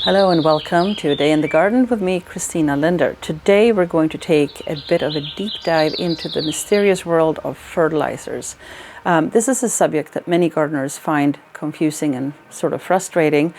Hello and welcome to A Day in the Garden with me, Christina Linder. Today we're going to take a bit of a deep dive into the mysterious world of fertilizers. This is a subject that many gardeners find confusing and sort of frustrating.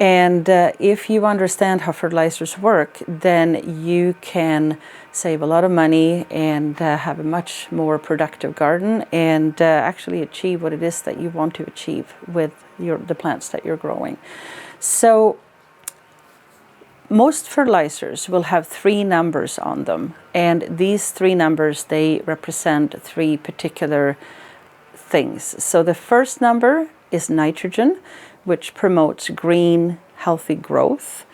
And if you understand how fertilizers work, then you can save a lot of money and have a much more productive garden and actually achieve what it is that you want to achieve with the plants that you're growing. So most fertilizers will have three numbers on them, and these three numbers, they represent three particular things. So the first number is nitrogen, which promotes green, healthy growth.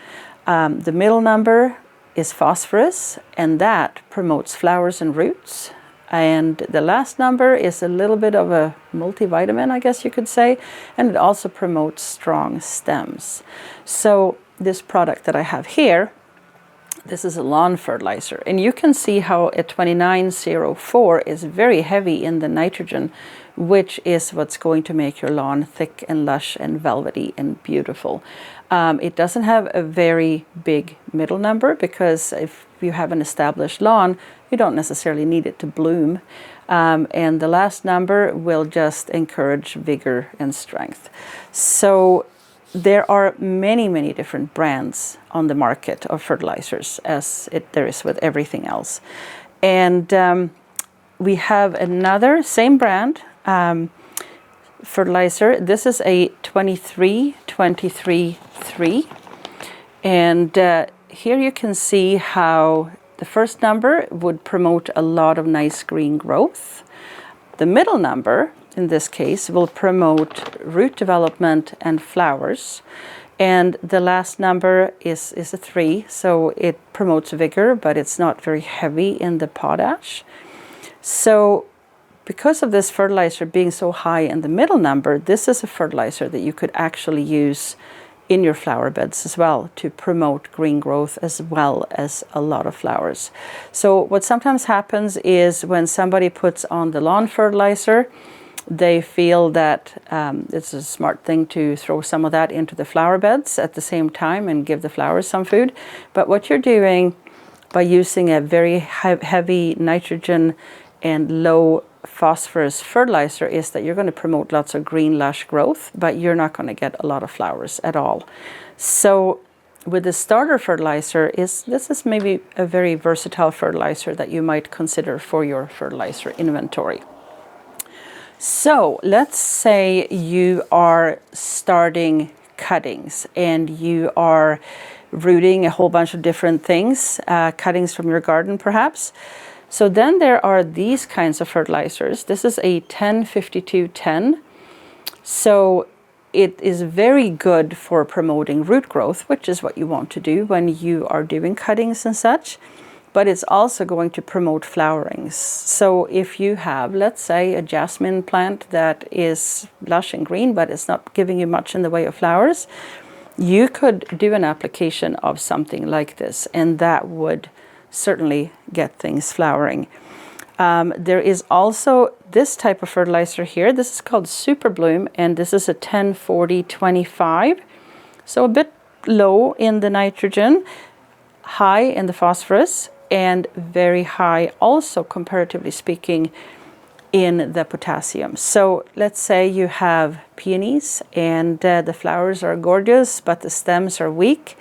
The middle number is phosphorus, and that promotes flowers and roots. And the last number is a little bit of a multivitamin, I guess you could say, and it also promotes strong stems. So this product that I have here, this is a lawn fertilizer, and you can see how a 2904 is very heavy in the nitrogen, which is what's going to make your lawn thick and lush and velvety and beautiful. It doesn't have a very big middle number because if you have an established lawn, you don't necessarily need it to bloom. And the last number will just encourage vigor and strength. So there are many different brands on the market of fertilizers, as there is with everything else. And we have another same brand fertilizer. This is a 23-23-3, and here you can see how the first number would promote a lot of nice green growth. The middle number, in this case, will promote root development and flowers. And the last number is a 3, so it promotes vigor, but it's not very heavy in the potash. So because of this fertilizer being so high in the middle number, this is a fertilizer that you could actually use in your flower beds as well to promote green growth as well as a lot of flowers. So what sometimes happens is when somebody puts on the lawn fertilizer, they feel that it's a smart thing to throw some of that into the flower beds at the same time and give the flowers some food. But what you're doing by using a very heavy nitrogen and low phosphorus fertilizer is that you're going to promote lots of green, lush growth, but you're not going to get a lot of flowers at all. So with the starter fertilizer, this is maybe a very versatile fertilizer that you might consider for your fertilizer inventory. So let's say you are starting cuttings and you are rooting a whole bunch of different things, cuttings from your garden perhaps. So then there are these kinds of fertilizers. This is a 10-52-10. So it is very good for promoting root growth, which is what you want to do when you are doing cuttings and such. But it's also going to promote flowerings. So if you have, let's say, a jasmine plant that is lush and green, but it's not giving you much in the way of flowers, you could do an application of something like this, and that would certainly get things flowering. There is also this type of fertilizer here. This is called Super Bloom, and this is a 10-40-25. So a bit low in the nitrogen, high in the phosphorus, and very high also, comparatively speaking, in the potassium. So let's say you have peonies and the flowers are gorgeous, but the stems are weak.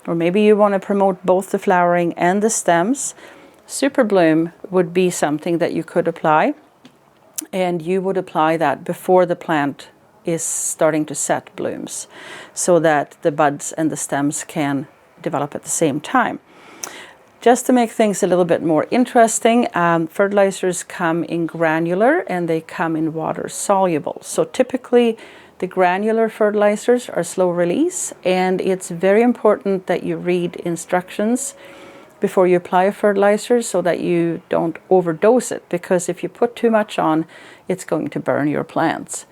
Or maybe you want to promote both the flowering and the stems. Super Bloom would be something that you could apply, and you would apply that before the plant is starting to set blooms so that the buds and the stems can develop at the same time. Just to make things a little bit more interesting, fertilizers come in granular and they come in water soluble. So typically the granular fertilizers are slow release, and it's very important that you read instructions before you apply a fertilizer so that you don't overdose it, because if you put too much on, it's going to burn your plants.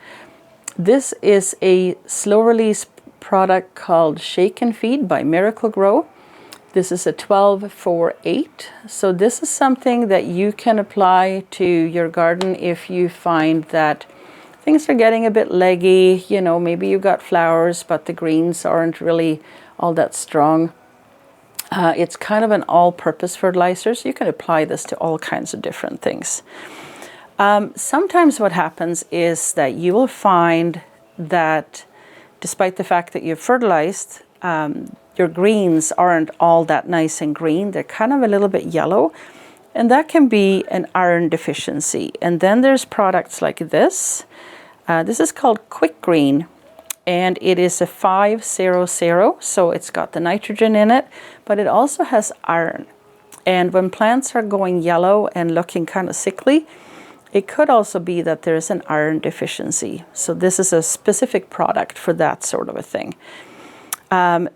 This is a slow release product called Shake and Feed by Miracle Grow. This is a 12-4-8. So this is something that you can apply to your garden if you find that things are getting a bit leggy. You know, maybe you got flowers, but the greens aren't really all that strong. It's kind of an all-purpose fertilizer, so you can apply this to all kinds of different things. Sometimes what happens is that you will find that despite the fact that you've fertilized, your greens aren't all that nice and green. They're kind of a little bit yellow, and that can be an iron deficiency. And then there's products like this. This is called Quick Green, and it is a 500, so it's got the nitrogen in it, but it also has iron. And when plants are going yellow and looking kind of sickly, it could also be that there's an iron deficiency. So this is a specific product for that sort of a thing.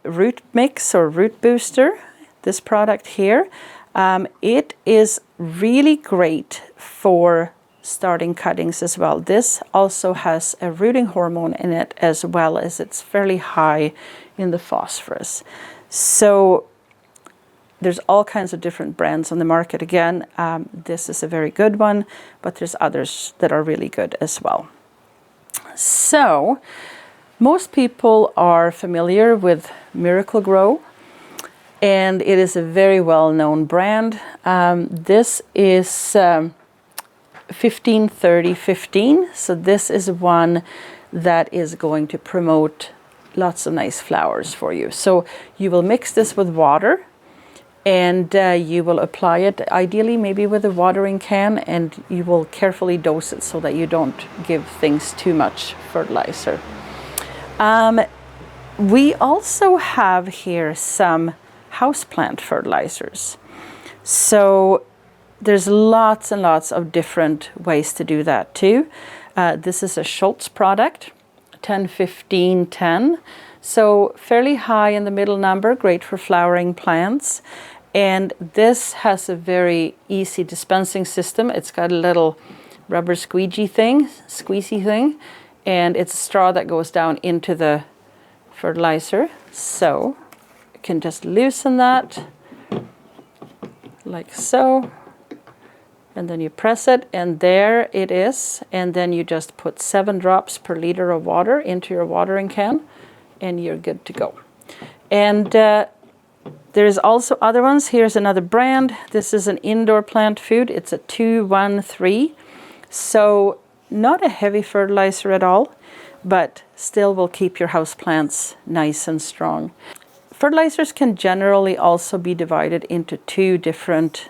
Root Mix or Root Booster, this product here, it is really great for starting cuttings as well. This also has a rooting hormone in it, as well as it's fairly high in the phosphorus. So there's all kinds of different brands on the market. Again, this is a very good one, but there's others that are really good as well. So most people are familiar with Miracle-Gro, and it is a very well-known brand. This is 15-30-15, so this is one that is going to promote lots of nice flowers for you. So you will mix this with water, and you will apply it ideally maybe with a watering can, and you will carefully dose it so that you don't give things too much fertilizer. We also have here some houseplant fertilizers. So there's lots and lots of different ways to do that too. This is a Schultz product, 10-15-10. So fairly high in the middle number, great for flowering plants. And this has a very easy dispensing system. It's got a little rubber squeezy thing, and it's a straw that goes down into the fertilizer. So you can just loosen that like so, and then you press it, and there it is. And then you just put 7 drops per liter of water into your watering can, and you're good to go. And there's also other ones. Here's another brand. This is an indoor plant food. It's a 2-1-3. So not a heavy fertilizer at all, but still will keep your houseplants nice and strong. Fertilizers can generally also be divided into 2 different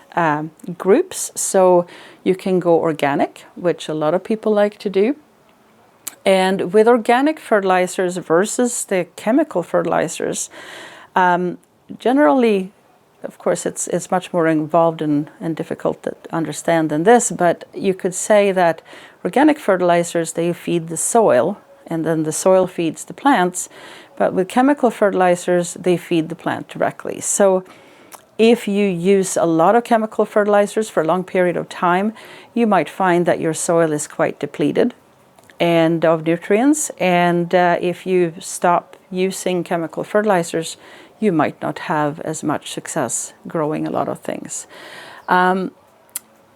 groups. So you can go organic, which a lot of people like to do. And with organic fertilizers versus the chemical fertilizers, generally, of course, it's much more involved and difficult to understand than this, but you could say that organic fertilizers, they feed the soil, and then the soil feeds the plants. But with chemical fertilizers, they feed the plant directly. So if you use a lot of chemical fertilizers for a long period of time, you might find that your soil is quite depleted and of nutrients. And if you stop using chemical fertilizers, you might not have as much success growing a lot of things.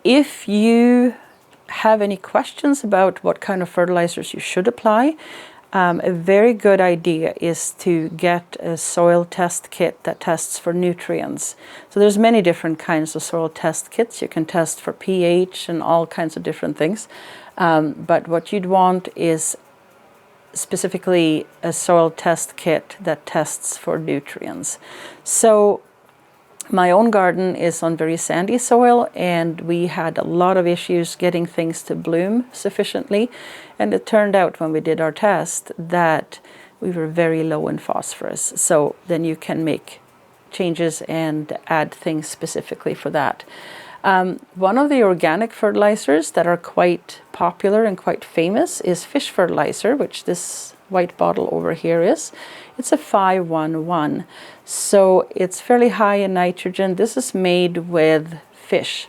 If you have any questions about what kind of fertilizers you should apply, a very good idea is to get a soil test kit that tests for nutrients. So there's many different kinds of soil test kits. You can test for pH and all kinds of different things. But what you'd want is specifically a soil test kit that tests for nutrients. So my own garden is on very sandy soil, and we had a lot of issues getting things to bloom sufficiently. And it turned out when we did our test that we were very low in phosphorus. So then you can make changes and add things specifically for that. One of the organic fertilizers that are quite popular and quite famous is fish fertilizer, which this white bottle over here is. It's a 5-1-1. So it's fairly high in nitrogen. This is made with fish.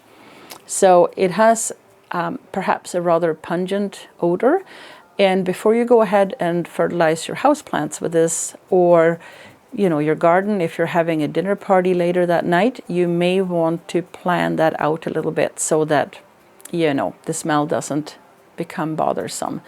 So it has perhaps a rather pungent odor. And before you go ahead and fertilize your houseplants with this, or your garden, if you're having a dinner party later that night, you may want to plan that out a little bit so that, the smell doesn't become bothersome.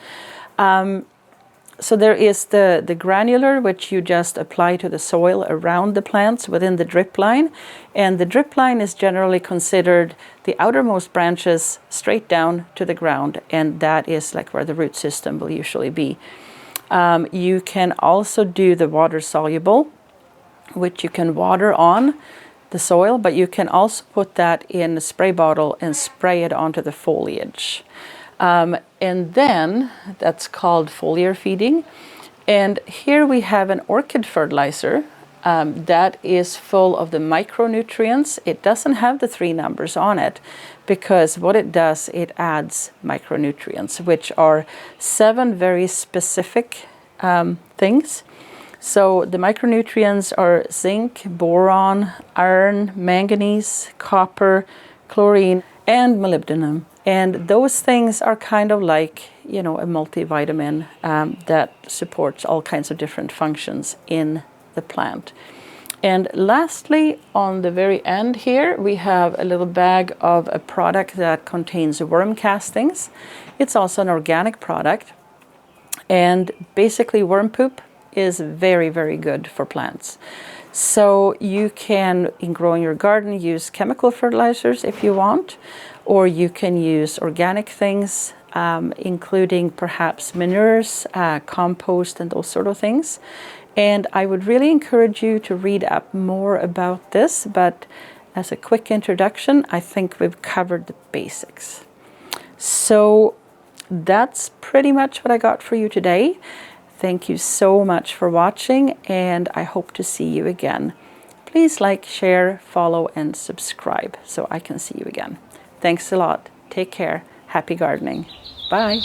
So there is the granular, which you just apply to the soil around the plants within the drip line. And the drip line is generally considered the outermost branches straight down to the ground. And that is like where the root system will usually be. You can also do the water soluble, which you can water on the soil, but you can also put that in a spray bottle and spray it onto the foliage. And then that's called foliar feeding. And here we have an orchid fertilizer that is full of the micronutrients. It doesn't have the 3 numbers on it because what it does, it adds micronutrients, which are 7 very specific things. So the micronutrients are zinc, boron, iron, manganese, copper, chlorine, and molybdenum. And those things are kind of like, you know, a multivitamin that supports all kinds of different functions in the plant. And lastly, on the very end here, we have a little bag of a product that contains worm castings. It's also an organic product. And basically worm poop is very, very good for plants. So you can, in growing your garden, use chemical fertilizers if you want, or you can use organic things, including perhaps manures, compost, and those sort of things. And I would really encourage you to read up more about this, but as a quick introduction, I think we've covered the basics. So that's pretty much what I got for you today. Thank you so much for watching, and I hope to see you again. Please like, share, follow, and subscribe so I can see you again. Thanks a lot. Take care. Happy gardening. Bye.